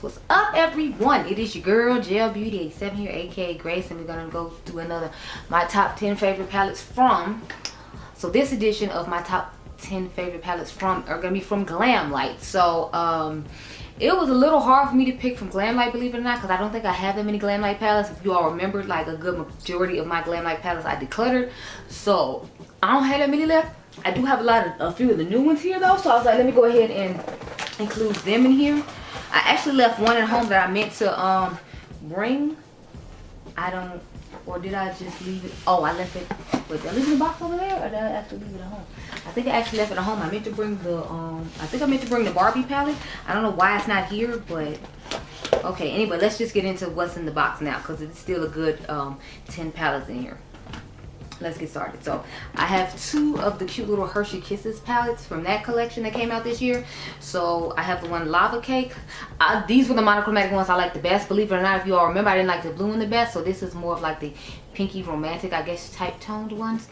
What's up, everyone? It is your girl Gel Beauty 87 here, aka Grace, and we're gonna go through another my top 10 favorite palettes from. So this edition of my top 10 favorite palettes from are gonna be from Glamlite. So it was a little hard for me to pick from Glamlite, believe it or not, because I don't think I have that many Glamlite palettes. If you all remember, like a good majority of my Glamlite palettes I decluttered, so I don't have that many left. I do have a few of the new ones here though, so I was like, let me go ahead and include them in here. I actually left one at home that I meant to bring. Or did I just leave it? Oh, I left it. Wait, did I leave it in the box over there, or did I actually leave it at home? I think I actually left it at home. I meant to bring the I think I meant to bring the Barbie palette. I don't know why it's not here, but okay. Anyway, let's just get into what's in the box now, because it's still a good 10 palettes in here. Let's get started. So I have two of the cute little Hershey Kisses palettes from that collection that came out this year. So I have the one Lava Cake. These were the monochromatic ones I like the best. Believe it or not, if you all remember, I didn't like the blue one the best. So this is more of like the pinky romantic, I guess, type toned ones.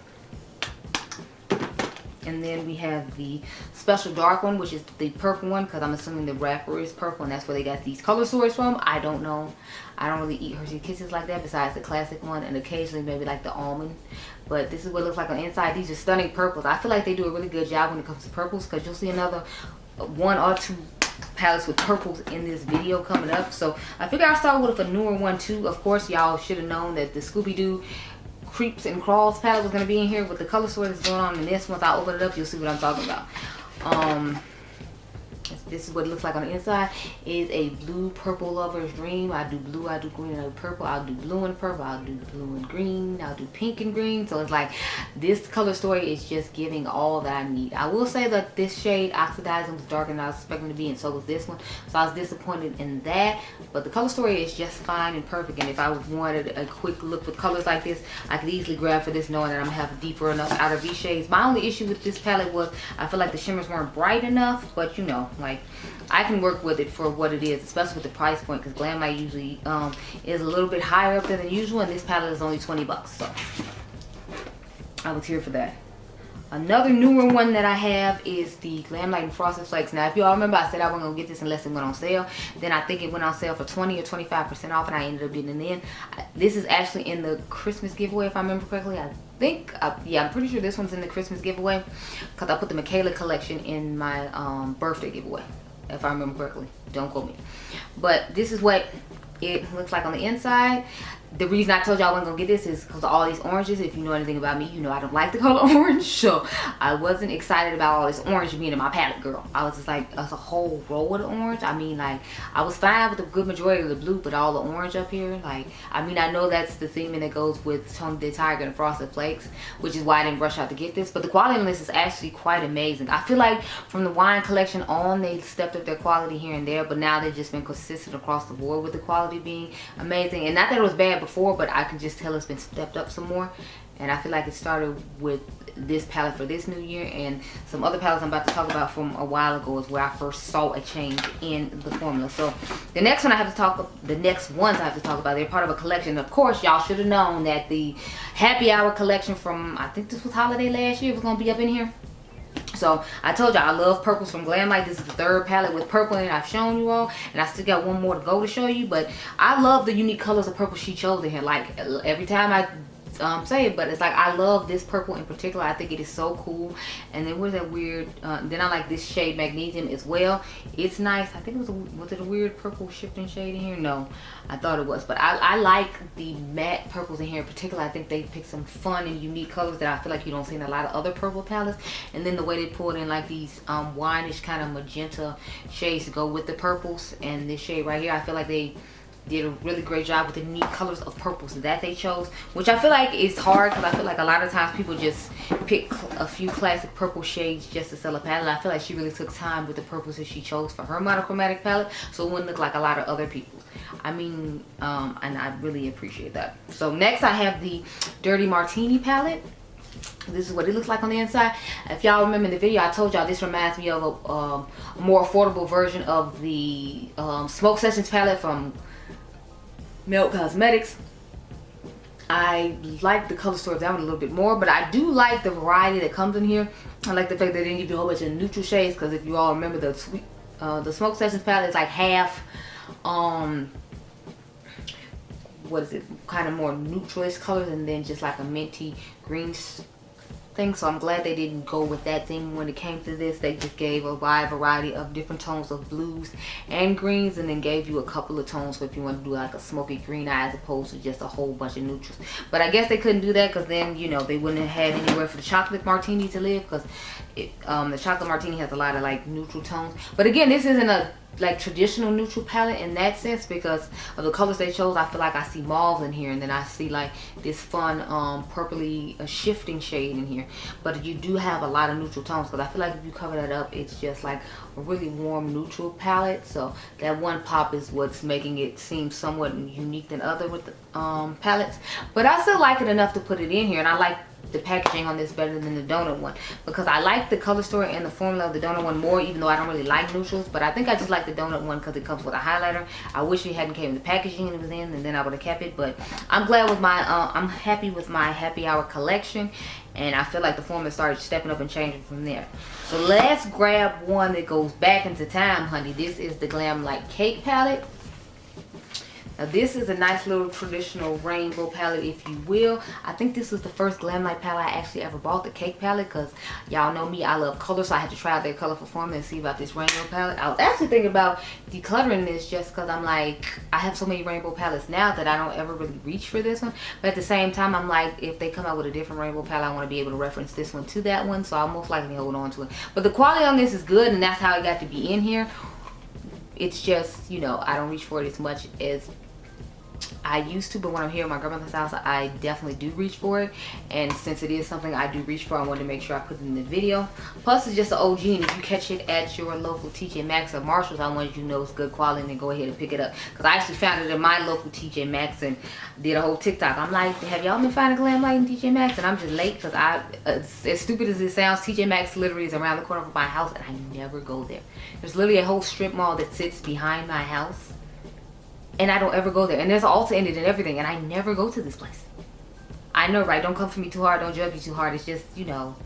And then we have the special dark one, which is the purple one, because I'm assuming the wrapper is purple, and that's where they got these color stories from. I don't know. I don't really eat Hershey Kisses like that, besides the classic one, and occasionally maybe like the almond. But this is what it looks like on the inside. These are stunning purples. I feel like they do a really good job when it comes to purples, because you'll see another one or two palettes with purples in this video coming up. So I figure I'll start with a newer one too. Of course, y'all should have known that the Scooby-Doo Creeps and Crawls palette was going to be in here with the color story that's going on in this. Once I open it up, you'll see what I'm talking about. This is what it looks like on the inside. It is a blue purple lover's dream. I do blue, I do green, I do purple. I'll do blue and purple, I'll do blue and green, I'll do pink and green. So it's like this color story is just giving all that I need. I will say that this shade Oxidizing was darker than I was expecting to be, and so was this one. So I was disappointed in that. But the color story is just fine and perfect. And if I wanted a quick look with colors like this, I could easily grab for this, knowing that I'm gonna have deeper enough outer V shades. My only issue with this palette was I feel like the shimmers weren't bright enough, but you know, like I can work with it for what it is, especially with the price point, because Glamlite usually is a little bit higher up there than usual, and this palette is only 20 bucks, so I was here for that. Another newer one that I have is the Glamlite and Frosted Flakes. Now, if you all remember, I said I wasn't going to get this unless it went on sale. Then I think it went on sale for 20 or 25% off, and I ended up getting it in. This is actually in the Christmas giveaway, if I remember correctly. I think, yeah, I'm pretty sure this one's in the Christmas giveaway, because I put the Michaela collection in my birthday giveaway, if I remember correctly. Don't quote me. But this is what it looks like on the inside. The reason I told y'all I wasn't gonna get this is because of all these oranges. If you know anything about me, you know I don't like the color orange. So I wasn't excited about all this orange being in my palette, girl. I was just like, as a whole roll of the orange. I mean, like, I was fine with the good majority of the blue, but all the orange up here, like, I mean, I know that's the theme that goes with Tony the Tiger and Frosted Flakes, which is why I didn't rush out to get this. But the quality on this is actually quite amazing. I feel like from the wine collection on, they stepped up their quality here and there, but now they've just been consistent across the board with the quality being amazing. And not that it was bad before, but I can just tell it's been stepped up some more. And I feel like it started with this palette for this new year, and some other palettes I'm about to talk about from a while ago is where I first saw a change in the formula. So the next ones I have to talk about, they're part of a collection. Of course, y'all should have known that the Happy Hour collection from, I think this was holiday last year, was gonna be up in here. So I told y'all I love purples from Glamlite. This is the third palette with purple in it I've shown you all, and I still got one more to go to show you. But I love the unique colors of purple she chose in here. Like, every time I say it, but it's like I love this purple in particular. I think it is so cool. And then where's that weird then I like this shade Magnesium as well. It's nice. I think it was it a weird purple shifting shade in here? No, I thought it was, but I like the matte purples in here in particular. I think they picked some fun and unique colors that I feel like you don't see in a lot of other purple palettes. And then the way they pulled in like these wineish kind of magenta shades to go with the purples, and this shade right here, I feel like they did a really great job with the unique colors of purples that they chose, which I feel like is hard, because I feel like a lot of times people just pick a few classic purple shades just to sell a palette. I feel like she really took time with the purples that she chose for her monochromatic palette, so it wouldn't look like a lot of other people. I mean, and I really appreciate that. So next I have the Dirty Martini palette. This is what it looks like on the inside. If y'all remember in the video, I told y'all this reminds me of a more affordable version of the Smoke Sessions palette from Mented Cosmetics. I like the color story of that one a little bit more, but I do like the variety that comes in here. I like the fact that they didn't give you a whole bunch of neutral shades, because if you all remember the the Smoke Sessions palette is like half what is it, kind of more neutralist colors, and then just like a minty green thing. So I'm glad they didn't go with that thing when it came to this. They just gave a wide variety of different tones of blues and greens, and then gave you a couple of tones for if you want to do like a smoky green eye as opposed to just a whole bunch of neutrals. But I guess they couldn't do that because then, you know, they wouldn't have had anywhere for the chocolate martini to live, because the chocolate martini has a lot of like neutral tones. But again, this isn't a like traditional neutral palette in that sense, because of the colors they chose. I feel like I see mauve in here, and then I see like this fun purpley shifting shade in here. But you do have a lot of neutral tones, because I feel like if you cover that up, it's just like a really warm neutral palette. So that one pop is what's making it seem somewhat unique than other with the palettes. But I still like it enough to put it in here, and I like the packaging on this better than the donut one, because I like the color story and the formula of the donut one more, even though I don't really like neutrals. But I think I just like the donut one because it comes with a highlighter. I wish it hadn't came in the packaging it was in, and then I would have kept it. But I'm glad with my I'm happy with my happy hour collection, and I feel like the formula started stepping up and changing from there. So let's grab one that goes back into time, honey. This is the Glamlite Cake palette. Now this is a nice little traditional rainbow palette, if you will. I think this was the first Glamlite palette I actually ever bought, the cake palette, because y'all know me, I love color, so I had to try out their colorful formula and see about this rainbow palette. I was actually thinking about decluttering this just because I'm like, I have so many rainbow palettes now that I don't ever really reach for this one. But at the same time, I'm like, if they come out with a different rainbow palette, I want to be able to reference this one to that one, so I'll most likely hold on to it. But the quality on this is good, and that's how it got to be in here. It's just, you know, I don't reach for it as much as I used to, but when I'm here at my grandmother's house, I definitely do reach for it. And since it is something I do reach for, I wanted to make sure I put it in the video. Plus, it's just an OG, and if you catch it at your local TJ Maxx or Marshalls, I wanted you to know it's good quality and then go ahead and pick it up. Because I actually found it in my local TJ Maxx and did a whole TikTok. I'm like, have y'all been finding Glamlite in TJ Maxx? And I'm just late because as stupid as it sounds, TJ Maxx literally is around the corner from my house, and I never go there. There's literally a whole strip mall that sits behind my house, and I don't ever go there. And there's an Ulta in it and everything, and I never go to this place. I know, right? Don't come for me too hard. Don't judge me too hard. It's just, you know,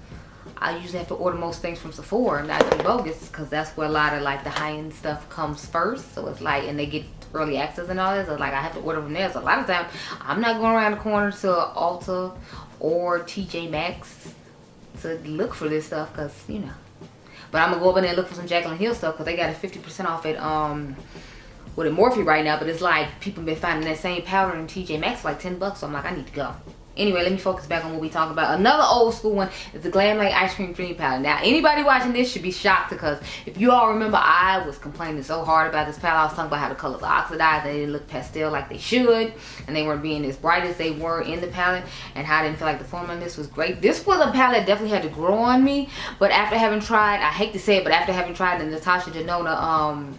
I usually have to order most things from Sephora, not be bogus, because that's where a lot of like the high-end stuff comes first. So it's like, and they get early access and all that. So like, I have to order from there. So a lot of times, I'm not going around the corner to Ulta or TJ Maxx to look for this stuff, because, you know. But I'm gonna go up in there and look for some Jaclyn Hill stuff, because they got a 50% off at with a Morphe right now. But it's like people been finding that same powder in TJ Maxx for like 10 bucks, so I'm like, I need to go. Anyway, let me focus back on what we talking about. Another old school one is the Glamlite Ice Cream Dream Palette. Now, anybody watching this should be shocked, because if you all remember, I was complaining so hard about this palette. I was talking about how the colors are oxidized, they didn't look pastel like they should, and they weren't being as bright as they were in the palette, and how I didn't feel like the formula on this was great. This was a palette that definitely had to grow on me, but after having tried, I hate to say it, but after having tried the Natasha Denona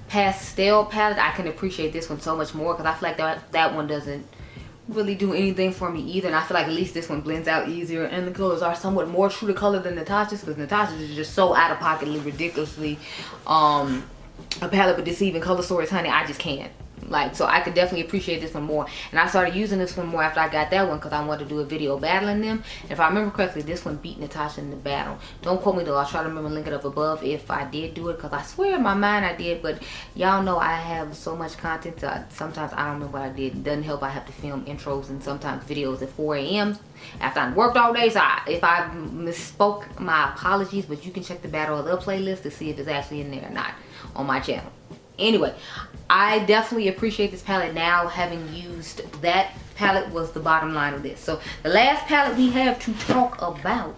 pastel palette, I can appreciate this one so much more, because I feel like that one doesn't really do anything for me either, and I feel like at least this one blends out easier, and the colors are somewhat more true to color than Natasha's, because Natasha's is just so out of pocketly ridiculously a palette with deceiving color stories, honey. I just can't. Like, so I could definitely appreciate this one more, and I started using this one more after I got that one, because I wanted to do a video battling them. And if I remember correctly, this one beat Natasha in the battle. Don't quote me though, I'll try to remember, link it up above if I did do it, because I swear in my mind I did, but y'all know I have so much content, so sometimes I don't remember what I did. It doesn't help, I have to film intros and sometimes videos at 4 a.m. after I've worked all day, so if I misspoke, my apologies, but you can check the Battle of the playlist to see if it's actually in there or not on my channel. Anyway, I definitely appreciate this palette now, having used that palette was the bottom line of this. So the last palette we have to talk about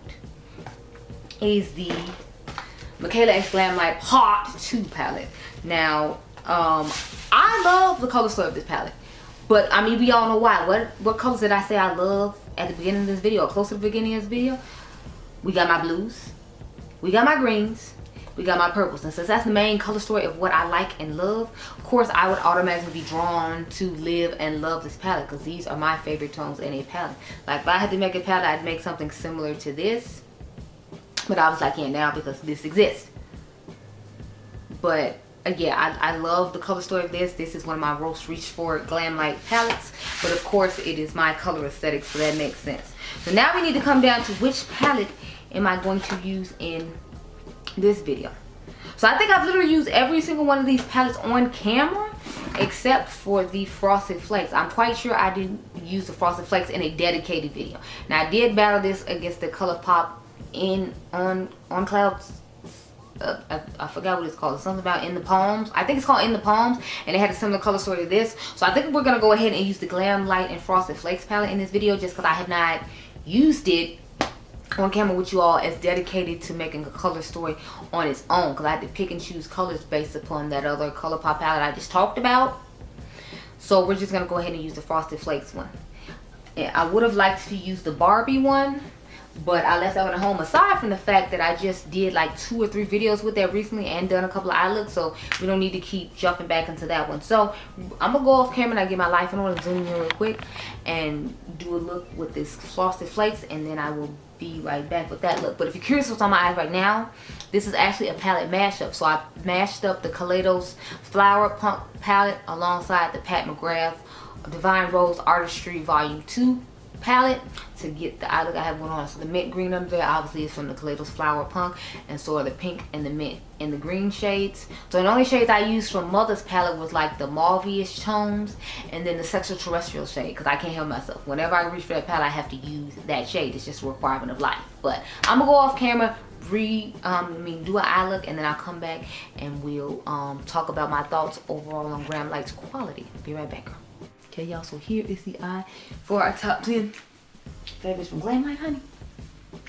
is the Michaela X Glamlite Part 2 palette. Now, I love the color story of this palette, but I mean, we all know why. What colors did I say I love at the beginning of this video, or close to the beginning of this video? We got my blues, we got my greens, we got my purples. And since that's the main color story of what I like and love, of course I would automatically be drawn to live and love this palette, because these are my favorite tones in a palette. Like, if I had to make a palette, I'd make something similar to this, but obviously I can't now because this exists. But yeah, I love the color story of this. This is one of my most reached for Glamlite palettes, but of course it is my color aesthetic, so that makes sense. So now we need to come down to which palette am I going to use in this video. So I think I've literally used every single one of these palettes on camera except for the Frosted Flakes. I'm quite sure I didn't use the Frosted Flakes in a dedicated video. Now I did battle this against the ColourPop on Clouds. I forgot what it's called. It's something about In the Palms. I think it's called In the Palms, and it had a similar color story to this. So I think we're gonna go ahead and use the Glamlite and Frosted Flakes palette in this video, just because I have not used it on camera with you all as dedicated to making a color story on its own, because I had to pick and choose colors based upon that other ColourPop palette I just talked about. So we're just gonna go ahead and use the Frosted Flakes one. And I would have liked to use the Barbie one, but I left that one at home, aside from the fact that I just did like 2 or 3 videos with that recently and done a couple of eye looks, so we don't need to keep jumping back into that one. So I'm gonna go off camera and I get my life in order, zoom in real quick and do a look with this Frosted Flakes, and then I will be right back with that look. But if you're curious what's on my eyes right now, this is actually a palette mashup. So I mashed up the Kaleidos Flower Punk palette alongside the Pat McGrath Divine Rose Artistry Volume 2 palette to get the eye look I have going on. So the mint green under there obviously is from the Kaleidos Flower Punk, and so are the pink and the mint and the green shades. So the only shades I used from Mother's palette was like the mauve-ish tones and then the Sexual Terrestrial shade, because I can't help myself. Whenever I reach for that palette, I have to use that shade. It's just a requirement of life. But I'm gonna go off camera, do an eye look, and then I'll come back and we'll talk about my thoughts overall on Glamlite's quality. Be right back, girl. Okay, y'all, so here is the eye for our top 10 favorites from Glamlite, honey.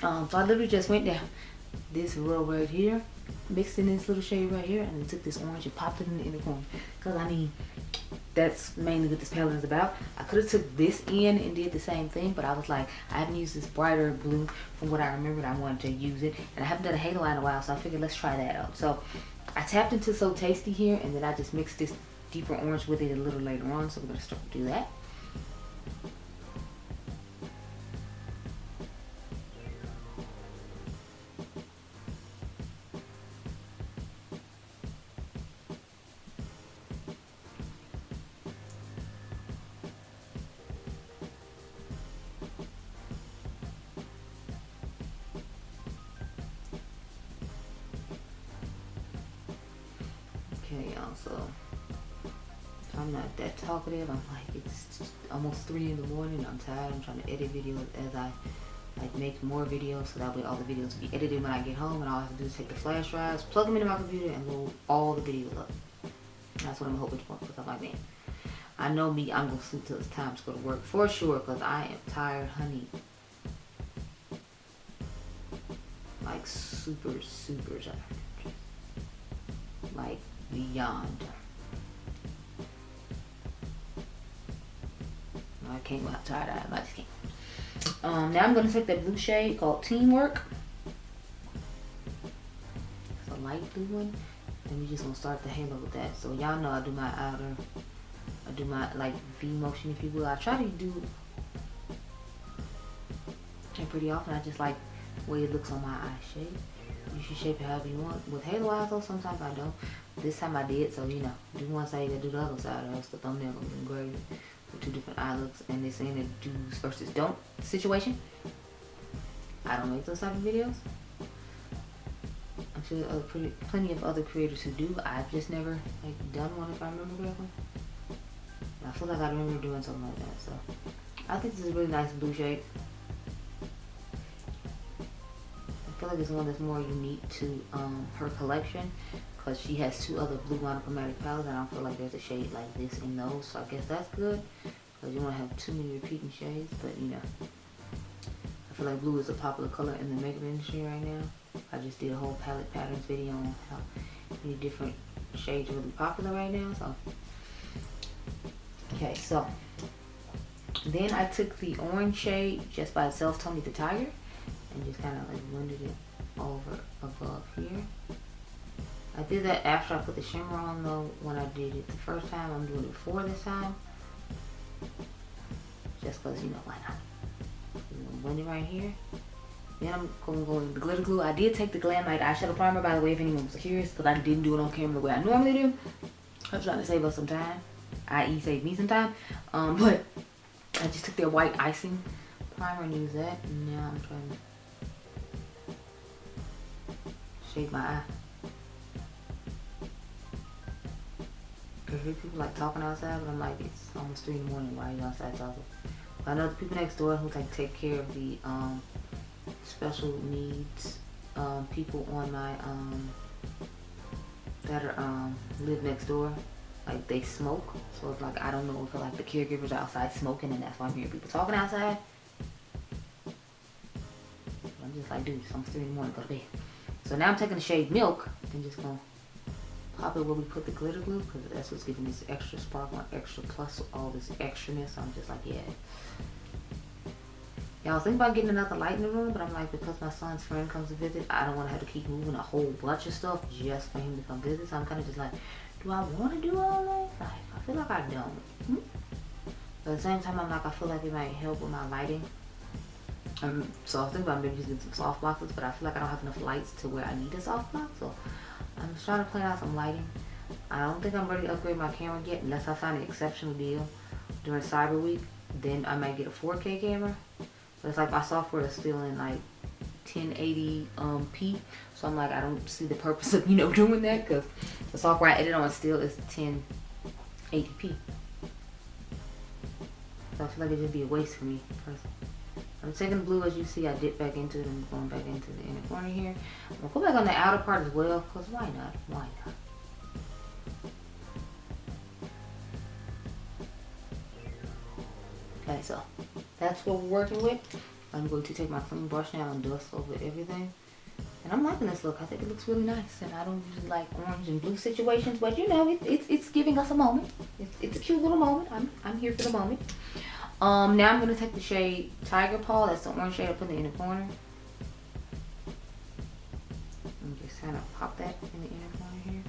So I literally just went down this row right here, mixed in this little shade right here, and then took this orange and popped it in the inner corner. Because, I mean, that's mainly what this palette is about. I could have took this in and did the same thing, but I was like, I haven't used this brighter blue from what I remembered. I wanted to use it, and I haven't done a halo eye in a while, so I figured let's try that out. So I tapped into So Tasty here, and then I just mixed this deeper orange with it a little later on, so we're going to start to do that. Okay, y'all, so I'm not that talkative. I'm like, it's almost 3 in the morning. I'm tired. I'm trying to edit videos as I like make more videos, so that way all the videos will be edited when I get home, and all I have to do is take the flash drives, plug them into my computer, and load all the videos up. That's what I'm hoping for, because I'm like, man, I know me, I'm gonna sleep till it's time to go to work for sure, because I am tired, honey. Like super tired. Like beyond. I can't go out tired. I just can't. Now I'm gonna take that blue shade called Teamwork. It's a light blue one, and we're just gonna start the halo with that. So y'all know I do my outer, I do my like V motion, if you will. I try to do it pretty often. I just like the way it looks on my eye shape. You should shape it however you want. With halo eyes though, sometimes I don't. This time I did, so you know, do one side, you gotta do the other side, or else the thumbnail gonna be engraved with 2 different eye looks. And they're saying a do's versus don't situation. I don't make those type of videos. I'm sure there are plenty of other creators who do. I've just never like done one, if I remember correctly. I feel like I remember doing something like that. So I think this is a really nice blue shade. I feel like it's one that's more unique to her collection, because she has 2 other blue monochromatic palettes, and I don't feel like there's a shade like this in those. So I guess that's good, because you don't have too many repeating shades. But you know, I feel like blue is a popular color in the makeup industry right now. I just did a whole palette patterns video on how many different shades are really popular right now. So okay, so then I took the orange shade just by itself, Tony the Tiger, and just kind of like blended it over above here. I did that after I put the shimmer on though. When I did it the first time, I'm doing it before this time, just because, you know, why not. I'm gonna blend it right here. Then I'm gonna go with the glitter glue. I did take the Glamlite eyeshadow primer, by the way, if anyone was curious, because I didn't do it on camera the way I normally do. I'm trying to save us some time, i.e. save me some time. But I just took their white icing primer and used that. And now I'm trying to shade my eye. I hear people like talking outside, but I'm like, it's almost 3 in the morning. Why are you outside talking? I know the people next door who like take care of the special needs people on my that are live next door. Like they smoke, so it's like I don't know if like the caregivers are outside smoking, and that's why I'm hearing people talking outside. I'm just like, dude, it's almost 3 in the morning. Go to bed. So now I'm taking the shade Milk and just gonna pop it where we put the glitter glue, because that's what's giving this extra sparkle, extra plus all this extraness. I'm just like, yeah. Yeah, I was thinking about getting another light in the room, but I'm like, because my son's friend comes to visit, I don't want to have to keep moving a whole bunch of stuff just for him to come visit. So I'm kind of just like, do I want to do all that? Like, I feel like I don't. But at the same time, I'm like, I feel like it might help with my lighting. So I was thinking about maybe using some soft boxes, but I feel like I don't have enough lights to where I need a soft box. So I'm just trying to plan out some lighting. I don't think I'm ready to upgrade my camera yet, unless I find an exceptional deal during Cyber Week. Then I might get a 4K camera. But it's like my software is still in like 1080p. So I'm like, I don't see the purpose of, doing that, because the software I edit on still is 1080p. So I feel like it'd just be a waste for me personally. I'm taking the blue, as you see, I dip back into it and going back into the inner corner here. I'm gonna go back on the outer part as well, because why not? Why not? Okay, so that's what we're working with. I'm going to take my clean brush now and dust over everything. And I'm liking this look. I think it looks really nice. And I don't usually like orange and blue situations, but it's giving us a moment. It's a cute little moment. I'm here for the moment. Now I'm going to take the shade Tiger Paw. That's the orange shade I put in the inner corner. And just kind of pop that in the inner corner here.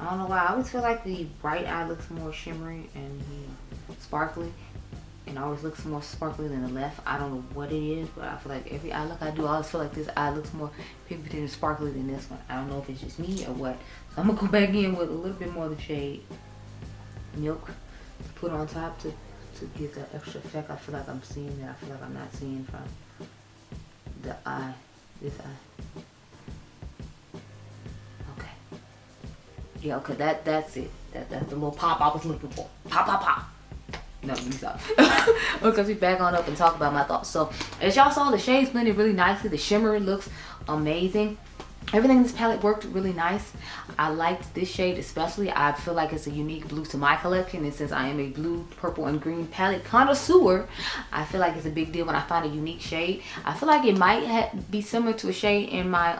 I don't know why. I always feel like the bright eye looks more shimmery and sparkly. And always looks more sparkly than the left. I don't know what it is, but I feel like every eye look I do, I always feel like this eye looks more pigmented and sparkly than this one. I don't know if it's just me or what. So I'm going to go back in with a little bit more of the shade Milk to put on top to give that extra effect. I feel like I'm seeing that I feel like I'm not seeing from the eye, this eye. Okay. Yeah, okay, that's it. That's the little pop I was looking for. Pop, pop, pop. No, let me stop. Okay, we back on up and talk about my thoughts. So, as y'all saw, the shades blended really nicely. The shimmer looks amazing. Everything in this palette worked really nice. I liked this shade especially. I feel like it's a unique blue to my collection, and since I am a blue, purple, and green palette connoisseur, I feel like it's a big deal when I find a unique shade. I feel like it might be similar to a shade in my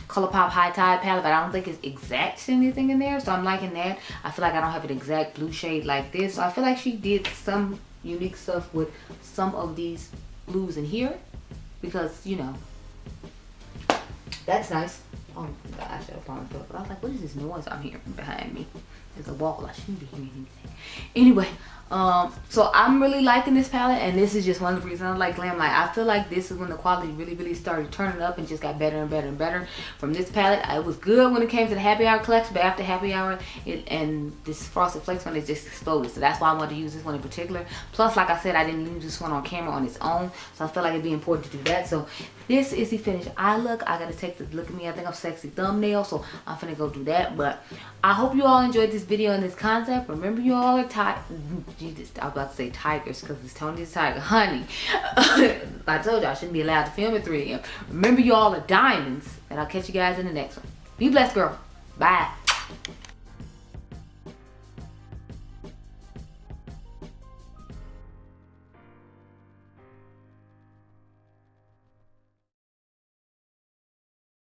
ColourPop High Tide palette, but I don't think it's exact anything in there, so I'm liking that. I feel like I don't have an exact blue shade like this, so I feel like she did some unique stuff with some of these blues in here, because that's nice. Oh gosh, I found it. But I was like, what is this noise I'm hearing behind me? There's a wall. I shouldn't be hearing anything. Anyway, so I'm really liking this palette, and this is just one of the reasons I like Glamlite. I feel like this is when the quality really started turning up and just got better and better and better from this palette. It was good when it came to the Happy Hour collection, but after Happy Hour, and this Frosted Flakes one, it just exploded. So that's why I wanted to use this one in particular. Plus, like I said, I didn't use this one on camera on its own, so I felt like it'd be important to do that. So this is the finished eye look. I gotta take the look at me. I think I'm sexy thumbnail, so I'm finna go do that. But I hope you all enjoyed this video and this concept. Remember, you all are Jesus, I was about to say tigers, because it's Tony's tiger. Honey, I told you I shouldn't be allowed to film at 3 a.m. Remember, you all are diamonds, and I'll catch you guys in the next one. Be blessed, girl. Bye.